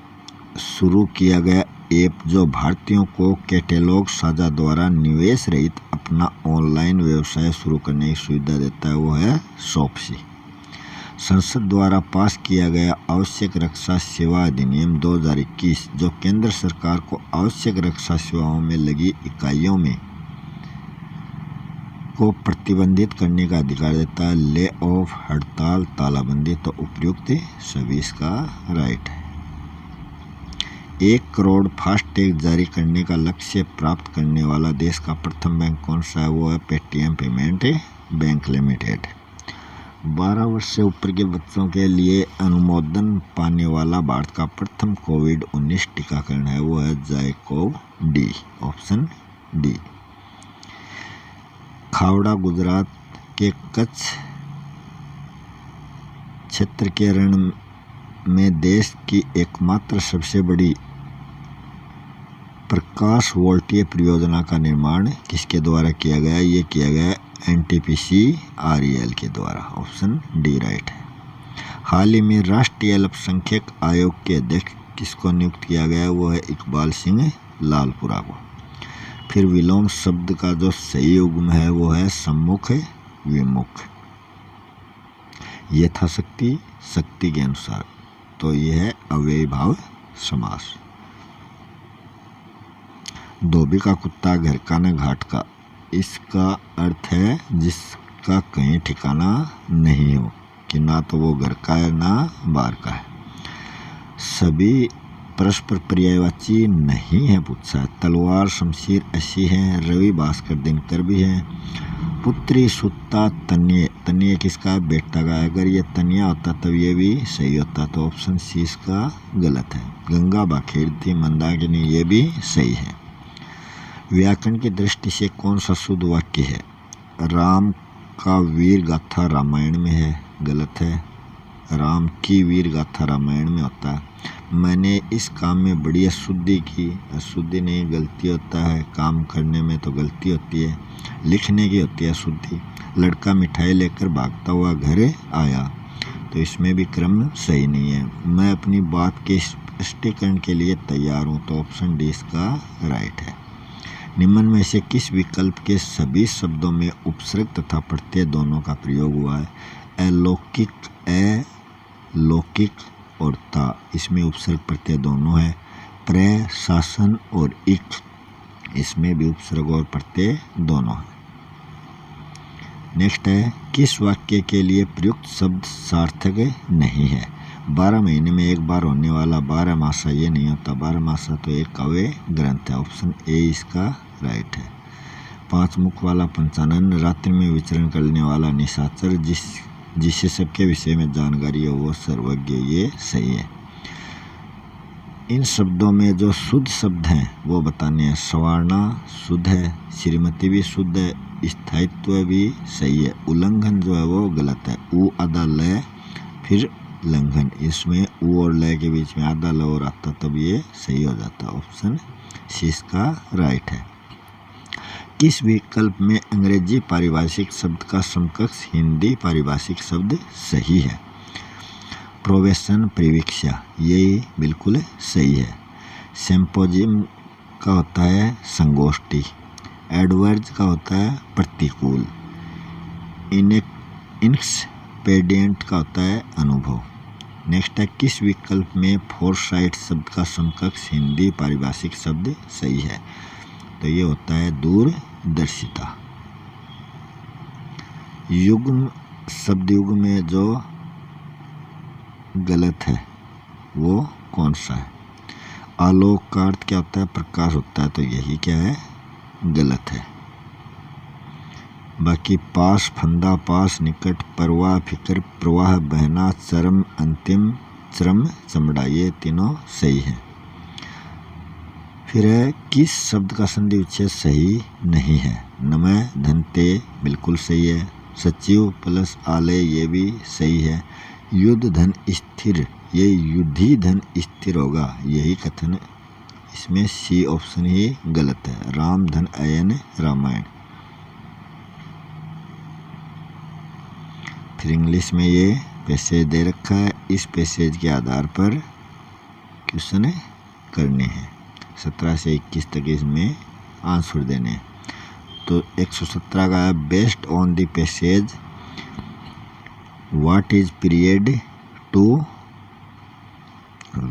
शुरू किया गया ऐप जो भारतीयों को कैटलॉग साझा द्वारा निवेश रहित अपना ऑनलाइन व्यवसाय शुरू करने की सुविधा देता है, वो है शॉप्सी। संसद द्वारा पास किया गया आवश्यक रक्षा सेवा अधिनियम 2021 जो केंद्र सरकार को आवश्यक रक्षा सेवाओं में लगी इकाइयों में को प्रतिबंधित करने का अधिकार देता है। ले ऑफ, हड़ताल, तालाबंदी, तो उपयुक्त सभी इसका राइट है। 1 करोड़ फास्टैग जारी करने का लक्ष्य प्राप्त करने वाला देश का प्रथम बैंक कौन सा है? वो है पेटीएम पेमेंट बैंक लिमिटेड। 12 वर्ष से ऊपर के बच्चों के लिए अनुमोदन पाने वाला भारत का प्रथम कोविड-19 टीकाकरण है, वो है ZyCoV D, option D. Khavda Gujarat के कच्छ क्षेत्र के रण में देश की एकमात्र सबसे बड़ी प्रकाश वोल्टीय परियोजना का निर्माण किसके द्वारा किया गया? ये किया गया NTPC REL के द्वारा, ऑप्शन डी राइट है। हाल ही में राष्ट्रीय अल्पसंख्यक आयोग के अध्यक्ष किसको नियुक्त किया गया? वो है इकबाल सिंह लालपुरा को। फिर विलोम शब्द का जो सही युग्म है वो है सम्मुख विमुख। यथाशक्ति, शक्ति के अनुसार, तो ये है अव्ययी भाव समास। धोबी का कुत्ता घर का न घाट का, इसका अर्थ है जिसका कहीं ठिकाना नहीं हो, कि ना तो वो घर का है ना बाहर का है। सभी परस्पर पर्यायवाची नहीं है पूछा है। तलवार, शमशीर ऐसी हैं, रवि, भास्कर, दिनकर भी हैं। पुत्री, सुत्ता, तन्य, तन्य किसका है? बेटा का। अगर ये तन्या होता तब ये भी सही होता, तो ऑप्शन सी इसका गलत है। गंगा भागीरथी, मंदाकिनी, ये भी सही है। व्याकरण की दृष्टि से कौन सा शुद्ध वाक्य है? राम का वीर गाथा रामायण में है, गलत है। राम की वीर गाथा रामायण में होता है। मैंने इस काम में बड़ी अशुद्धि की, अशुद्धि नहीं, गलती होता है। काम करने में तो गलती होती है, लिखने की होती है अशुद्धि। लड़का मिठाई लेकर भागता हुआ घर आया, तो इसमें भी क्रम सही नहीं है। मैं अपनी बात के स्पष्टीकरण के लिए तैयार हूँ, तो ऑप्शन डी इसका राइट है। निम्न में से किस विकल्प के सभी शब्दों में उपसर्ग तथा प्रत्यय दोनों का प्रयोग हुआ है? अलौकिक, अलौकिक और ता, इसमें उपसर्ग प्रत्यय दोनों है। प्रशासन और इक, इसमें भी उपसर्ग और प्रत्यय दोनों है। नेक्स्ट है, किस वाक्य के लिए प्रयुक्त शब्द सार्थक नहीं है? 12 महीने में एक बार होने वाला 12 मासा ये नहीं होता। 12 मासा तो एक काव्य ग्रंथ है, ऑप्शन ए इसका राइट है। 5 मुख वाला पंचानन, रात्रि में विचरण करने वाला निशाचर, जिसे सबके विषय में जानकारी है वो सर्वज्ञ, ये सही है। इन शब्दों में जो शुद्ध शब्द हैं वो बताने हैं। सवर्णा शुद्ध है, श्रीमती भी शुद्ध है, स्थायित्व भी सही है। उल्लंघन जो है वो गलत है। उ आधा ल फिर लंघन, इसमें उ और ल के बीच में आधा ल और आता तब ये सही हो जाता। ऑप्शन सी इसका राइट है। किस विकल्प में अंग्रेजी पारिभाषिक शब्द का समकक्ष हिंदी पारिभाषिक शब्द सही है? प्रोवेशन परिवीक्षा, ये बिल्कुल सही है। सिम्पोजियम का होता है संगोष्ठी। एडवर्ज का होता है प्रतिकूल। इनएक्सपेडिएंट का होता है अनुभव। नेक्स्ट है, किस विकल्प में फोरसाइट शब्द का समकक्ष हिंदी पारिभाषिक शब्द सही है? तो ये होता है दूरदर्शिता। युग्म शब्द युग में जो गलत है वो कौन सा है? आलोक का अर्थ क्या होता है? प्रकाश होता है, तो यही क्या है? गलत है। बाकी पास, फंदा, पास, निकट, परवाह, फिक्र, प्रवाह, बहना, चरम, अंतिम, चरम, चमड़ा, ये तीनों सही है। फिर है, किस शब्द का संधि विच्छेद सही नहीं है? नमः, धनते बिल्कुल सही है। सचिव प्लस आलय ये भी सही है। युद्ध धन स्थिर, ये युद्धि धन स्थिर होगा, यही कथन, इसमें सी ऑप्शन ही गलत है। राम धन अयन रामायण। फिर इंग्लिश में ये पैसेज दे रखा है, इस पैसेज के आधार पर क्वेश्चन करने हैं। 17 से 21 तक इसमें आंसर देने हैं। तो 117 का है, based on the passage what is period to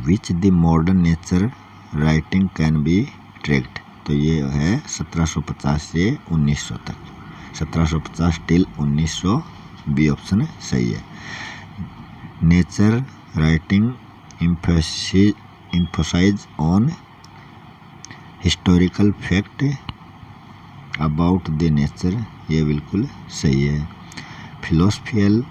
which the modern nature writing can be tracked. तो ये है 1750 से 1900 तक। 1750 टिल 1900, बी ऑप्शन सही है। Nature writing emphasize on historical fact about the nature, ये बिल्कुल सही है। Philosophical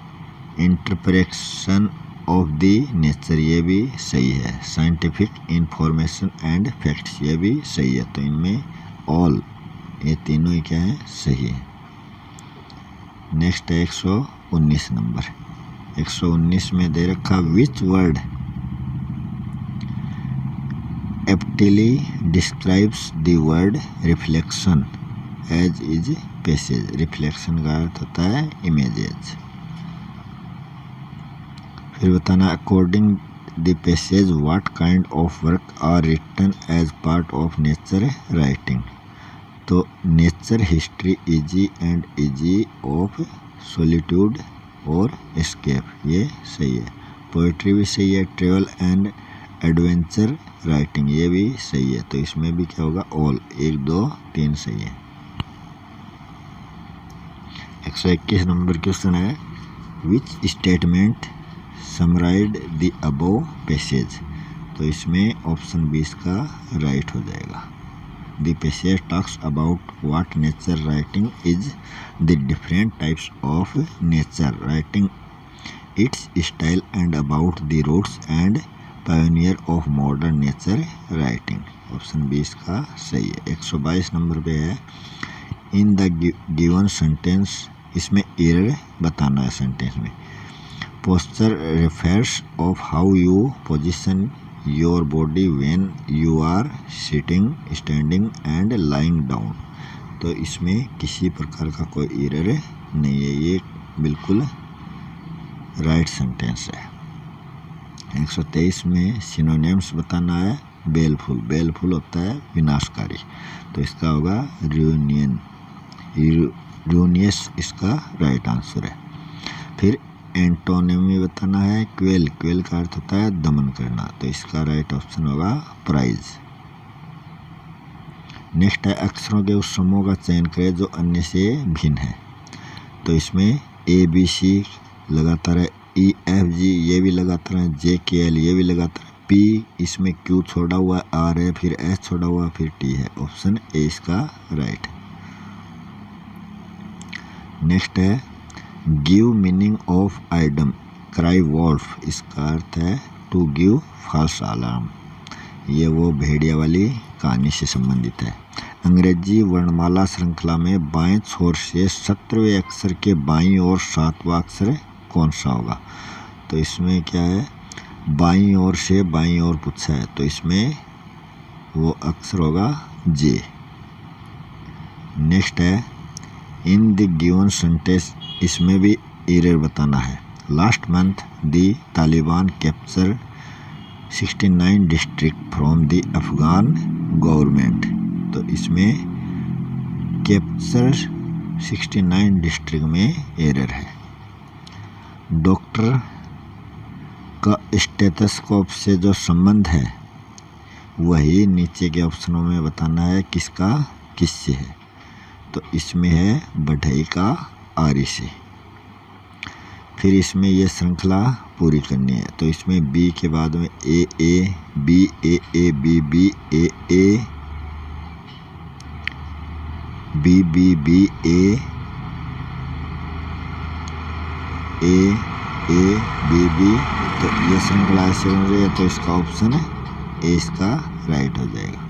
interpretation of the nature, ये भी सही है। साइंटिफिक इंफॉर्मेशन एंड फैक्ट्स, ये भी सही है। तो इनमें ऑल, ये तीनों ही क्या है? सही है। नेक्स्ट है 119 नंबर। 119 में दे रखा, which word aptly describes the word reflection as is passage. Reflection का अर्थ होता है इमेजेज। फिर बताना, according the passage what kind of work are written as part of nature writing. तो nature history, easy and easy of solitude और escape, ये सही है। पोइट्री भी सही है। ट्रेवल एंड एडवेंचर राइटिंग, ये भी सही है। तो इसमें भी क्या होगा? ऑल, 1 2 3 सही है। 121 नंबर क्वेश्चन है, which statement summarized the above passage. तो इसमें ऑप्शन 20 का राइट हो जाएगा। The passage talks about what nature writing is, the different types of nature writing, its style and about the roots and pioneer of modern nature writing. Option 20 का सही है। 122 number पे है, इन द गिवन सेंटेंस, इसमें error बताना है sentence में। Posture refers of how you position your body when you are sitting, standing and lying down. तो इसमें किसी प्रकार का कोई एरर नहीं है, ये बिल्कुल राइट सेंटेंस है। 123 में सिनोनिम्स बताना है। बेलफुल, बेलफुल होता है विनाशकारी, तो इसका होगा रियूनियन, यूनियस इसका राइट आंसर है। फिर एंटोनिमी बताना है। क्वेल, क्वेल का अर्थ होता है दमन करना, तो इसका राइट ऑप्शन होगा प्राइज। नेक्स्ट है, अक्षरों के उस समूह का चयन करें जो अन्य से भिन्न है। तो इसमें ABC लगातार है, EFG ये भी लगातार है, JKL ये भी लगातार है, P इसमें Q छोड़ा हुआ R है, फिर S छोड़ा हुआ, फिर T है। ऑप्शन ए इसका राइट है। नेक्स्ट है, give meaning of idiom, cry wolf, इसका अर्थ है टू गिव फॉल्स अलार्म। ये वो भेड़िया वाली कहानी से संबंधित है। अंग्रेजी वर्णमाला श्रृंखला में बाएं छोर से 17वें अक्षर के बाईं ओर 7वां अक्षर कौन सा होगा? तो इसमें क्या है, बाईं ओर से बाईं ओर पूछा है, तो इसमें वो अक्षर होगा जे। नेक्स्ट है इन द गिवन सेंटेंस, इसमें भी एरर बताना है। Last month the Taliban capture 69 district from the Afghan government. तो इसमें कैप्चर 69 डिस्ट्रिक्ट में एरर है। डॉक्टर का स्टेथोस्कोप से जो संबंध है वही नीचे के ऑप्शनों में बताना है किसका किससे है। तो इसमें है बढ़ई का आरी से। फिर इसमें ये श्रृंखला पूरी करनी है, तो इसमें बी के बाद में A B A B B A B B B A B B. तो ये श्रृंखला ऐसे बन रही है, तो इसका ऑप्शन है ए इसका राइट हो जाएगा।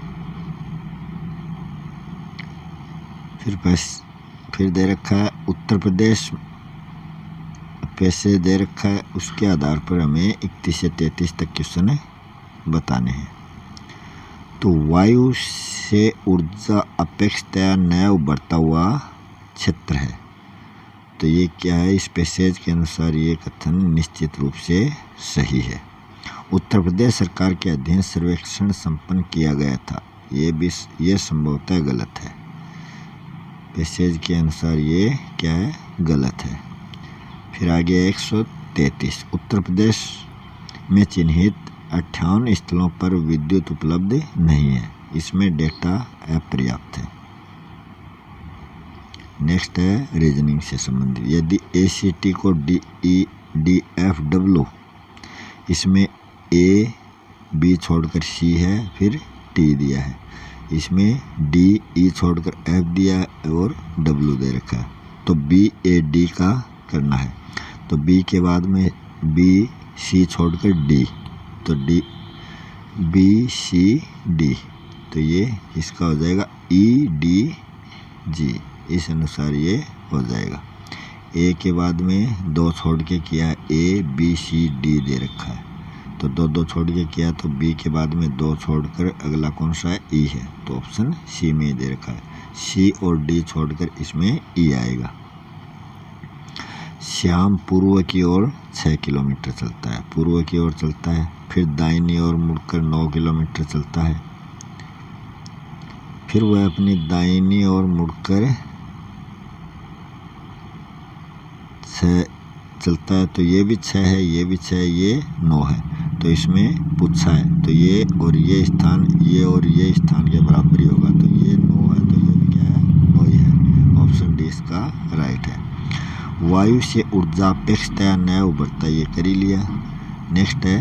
फिर दे रखा है उत्तर प्रदेश पैसे दे रखा है, उसके आधार पर हमें 31 से 33 तक क्वेश्चन बताने हैं। तो वायु से ऊर्जा अपेक्षातया नया उभरता हुआ क्षेत्र है। तो ये क्या है, इस पैसेज के अनुसार ये कथन निश्चित रूप से सही है। उत्तर प्रदेश सरकार के अधीन सर्वेक्षण संपन्न किया गया था, ये संभवतः गलत है। पैसेज के अनुसार ये क्या है, गलत है। फिर आगे 133 उत्तर प्रदेश में चिन्हित 58 स्थलों पर विद्युत उपलब्ध नहीं है, इसमें डेटा अपर्याप्त है। नेक्स्ट है रीजनिंग से संबंधित। यदि ACT को DEFW, इसमें A B छोड़कर C है, फिर T दिया है, इसमें D E छोड़कर F दिया है और W दे रखा है। तो BAD का करना है। तो B के बाद में B C छोड़कर D, तो D B C D, तो ये इसका हो जाएगा EDG। इस अनुसार ये हो जाएगा। A के बाद में 2 छोड़ के किया है, A B C D दे रखा है, तो 2 छोड़ के किया, तो B के बाद में 2 छोड़कर अगला कौन सा है, E है, तो ऑप्शन C में दे रखा है। C और D छोड़कर इसमें E आएगा। श्याम पूर्व की ओर 6 किलोमीटर चलता है, पूर्व की ओर चलता है, फिर दाहिनी ओर मुड़कर 9 किलोमीटर चलता है, फिर वह अपनी दाहिनी ओर मुड़कर 6 चलता है, तो ये भी 6 है, ये भी 6 है, ये 9 है। तो इसमें पूछा है, तो ये और ये स्थान, ये और ये स्थान के बराबर ही होगा, तो ये 9 है, तो ये भी क्या है, 9 ही है। ऑप्शन डी इसका राइट है। वायु से ऊर्जा अपेक्षातया नया उभरता, ये कर ही लिया। नेक्स्ट है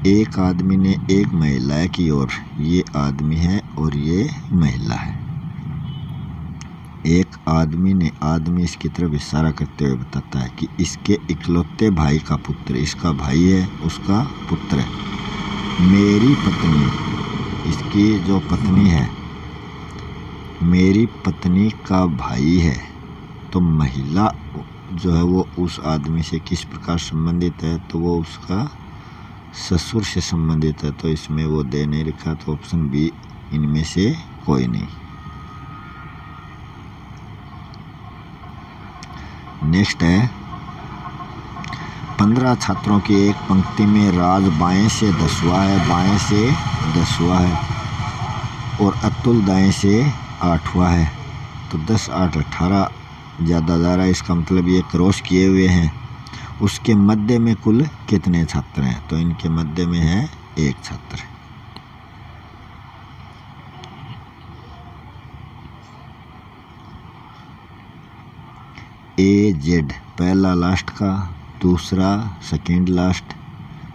एक आदमी ने एक महिला की ओर, ये आदमी है और ये महिला है। एक आदमी ने, आदमी इसकी तरफ इशारा करते हुए बताता है कि इसके इकलौते भाई का पुत्र, इसका भाई है, उसका पुत्र है। मेरी पत्नी, इसकी जो पत्नी है, मेरी पत्नी का भाई है। तो महिला जो है वो उस आदमी से किस प्रकार संबंधित है, तो वो उसका ससुर से संबंधित है, तो इसमें वो दे नहीं रखा, तो ऑप्शन बी इनमें से कोई नहीं। नेक्स्ट है 15 छात्रों की एक पंक्ति में राज बाएं से 10वां है, बाएं से 10वां है और अतुल दाएं से 8वां है। तो 10 8 18 ज़्यादा जा रहा है, इसका मतलब ये क्रॉस किए हुए हैं। उसके मध्य में कुल कितने छात्र हैं, तो इनके मध्य में है 1 छात्र। AZ पहला लास्ट का, दूसरा सेकेंड लास्ट,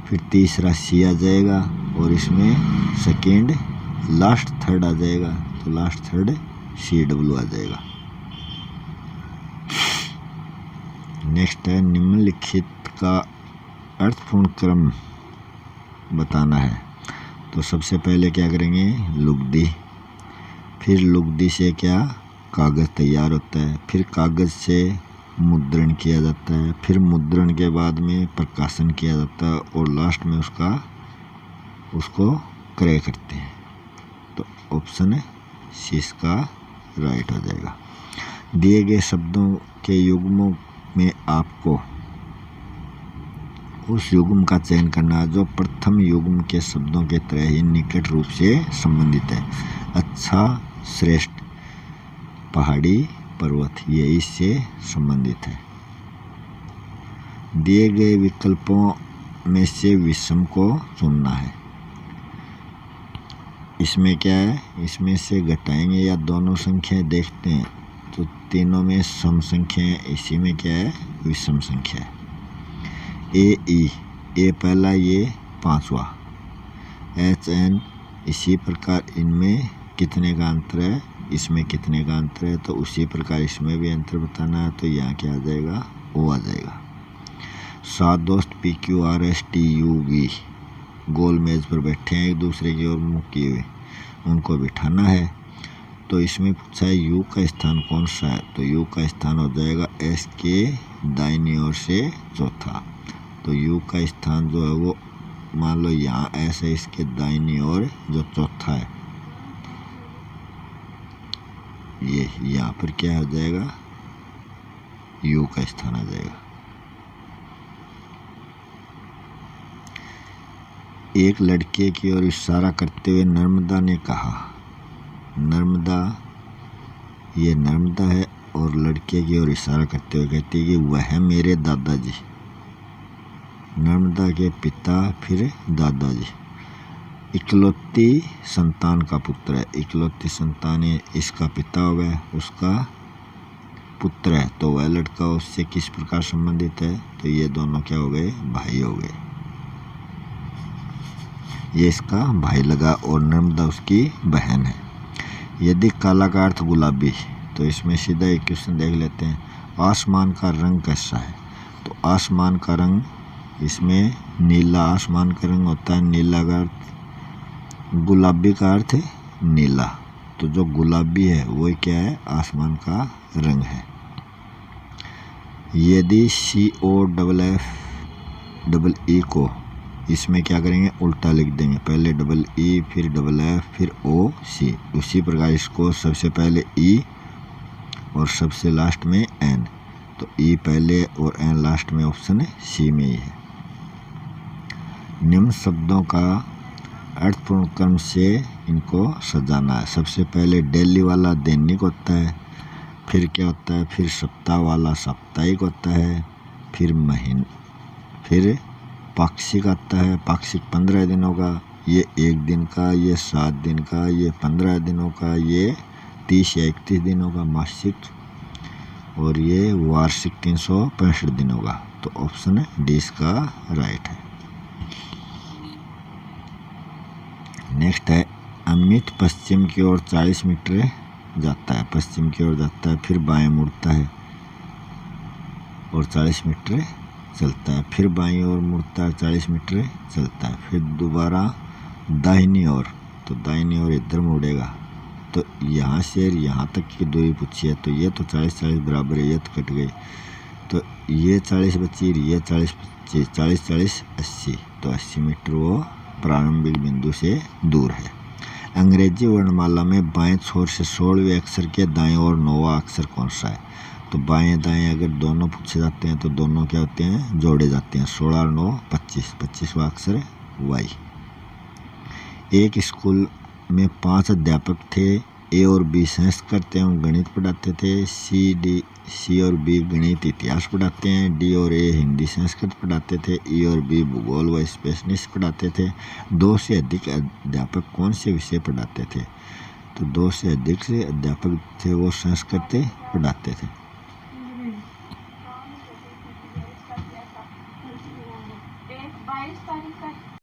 फिर तीसरा C आ जाएगा और इसमें सेकेंड लास्ट थर्ड आ जाएगा, तो लास्ट थर्ड CW आ जाएगा। नेक्स्ट है निम्नलिखित का अर्थपूर्ण क्रम बताना है। तो सबसे पहले क्या करेंगे, लुगदी, फिर लुगदी से क्या कागज़ तैयार होता है, फिर कागज़ से मुद्रण किया जाता है, फिर मुद्रण के बाद में प्रकाशन किया जाता है और लास्ट में उसको क्रय करते हैं। तो ऑप्शन है सी इसका राइट हो जाएगा। दिए गए शब्दों के युग्मों में आपको उस युग्म का चयन करना है जो प्रथम युग्म के शब्दों के तरह ही निकट रूप से संबंधित है। अच्छा, श्रेष्ठ, पहाड़ी, पर्वत, ये इससे संबंधित है। दिए गए विकल्पों में से विषम को चुनना है। इसमें क्या है, इसमें से घटाएंगे या दोनों संख्याएं देखते हैं तो तीनों में सम संख्या है, इसी में क्या है विषम संख्या है। ए पहला, ये पांचवा, एच एन, इसी प्रकार इनमें कितने का अंतर है, इसमें कितने का अंतर है, तो उसी प्रकार इसमें भी अंतर बताना है। तो यहाँ क्या आ जाएगा, ओ आ जाएगा। 7 दोस्त PQRSTUV गोल मेज पर बैठे हैं, एक दूसरे की ओर मुँह किए हुए, उनको बिठाना है। तो इसमें पूछा है यू का स्थान कौन सा है, तो यू का स्थान हो जाएगा एस के दाहिनी ओर से चौथा। तो यू का स्थान जो है वो मान लो यहाँ एस है, इसके दाहिनी ओर जो चौथा है, ये यहाँ पर क्या हो जाएगा, यू का स्थान आ जाएगा। एक लड़के की ओर इशारा करते हुए नर्मदा ने कहा, नर्मदा, ये नर्मदा है और लड़के की ओर इशारा करते हुए कहती है कि वह मेरे दादाजी, नर्मदा के पिता, फिर दादाजी। इकलौती संतान का पुत्र है, इकलौती संतान है, इसका पिता हो गया, उसका पुत्र है, तो वह लड़का उससे किस प्रकार संबंधित है, तो ये दोनों क्या हो गए, भाई हो गए। ये इसका भाई लगा और नर्मदा उसकी बहन है। यदि काला का अर्थ गुलाबी, तो इसमें सीधा एक क्वेश्चन देख लेते हैं, आसमान का रंग कैसा है, तो आसमान का रंग, इसमें नीला आसमान का रंग होता है, नीला का अर्थ, गुलाबी का अर्थ है नीला, तो जो गुलाबी है वो क्या है, आसमान का रंग है। यदि COFFE को इसमें क्या करेंगे, उल्टा लिख देंगे, पहले EE फिर FF फिर OC, उसी प्रकार इसको सबसे पहले E और सबसे लास्ट में N, तो E पहले और N लास्ट में, ऑप्शन C में ही है। निम्न शब्दों का अर्थपूर्ण क्रम से इनको सजाना है। सबसे पहले डेली वाला दैनिक होता है, फिर क्या होता है, फिर सप्ताह वाला साप्ताहिक होता है, फिर पाक्षिक आता है, पाक्षिक 15 दिनों का, ये 1 दिन का, ये 7 दिन का, ये 15 दिनों का, ये 30 या 31 दिनों का मासिक, और ये वार्षिक 365 दिनों का। तो ऑप्शन डी इसका राइट है। नेक्स्ट है, अमित पश्चिम की ओर 40 मीटर जाता है, पश्चिम की ओर जाता है, फिर बाएं मुड़ता है और 40 मीटर चलता है, फिर बाईं ओर मुड़ता है, 40 मीटर चलता है, फिर दोबारा दाहिनी ओर, तो दाहिनी ओर इधर मुड़ेगा, तो यहाँ से यहाँ तक की दूरी पूछी है, तो ये तो 40-40 बराबर है, ये तो कट गई, तो ये 40 बची, ये 40 बची, 40-40 80, तो 80 मीटर वो प्रारंभिक बिंदु से दूर है। अंग्रेजी वर्णमाला में बाएं छोर से 16वें अक्षर के दाएं ओर 9वां अक्षर कौन सा है, तो बाएं दाएं अगर दोनों पूछे जाते हैं तो दोनों क्या होते हैं, जोड़े जाते हैं, 16 और 9 25, 25वां अक्षर है वाई। एक स्कूल में 5 अध्यापक थे, ए और बी संस्कृत एवं गणित पढ़ाते थे, सी और बी गणित इतिहास पढ़ाते हैं, डी और ए हिंदी संस्कृत पढ़ाते थे, ई और बी भूगोल व स्पेशलिस पढ़ाते थे। 2 से अधिक अध्यापक कौन से विषय पढ़ाते थे, तो 2 से अधिक से अध्यापक थे वो संस्कृत पढ़ाते थे। तारीख का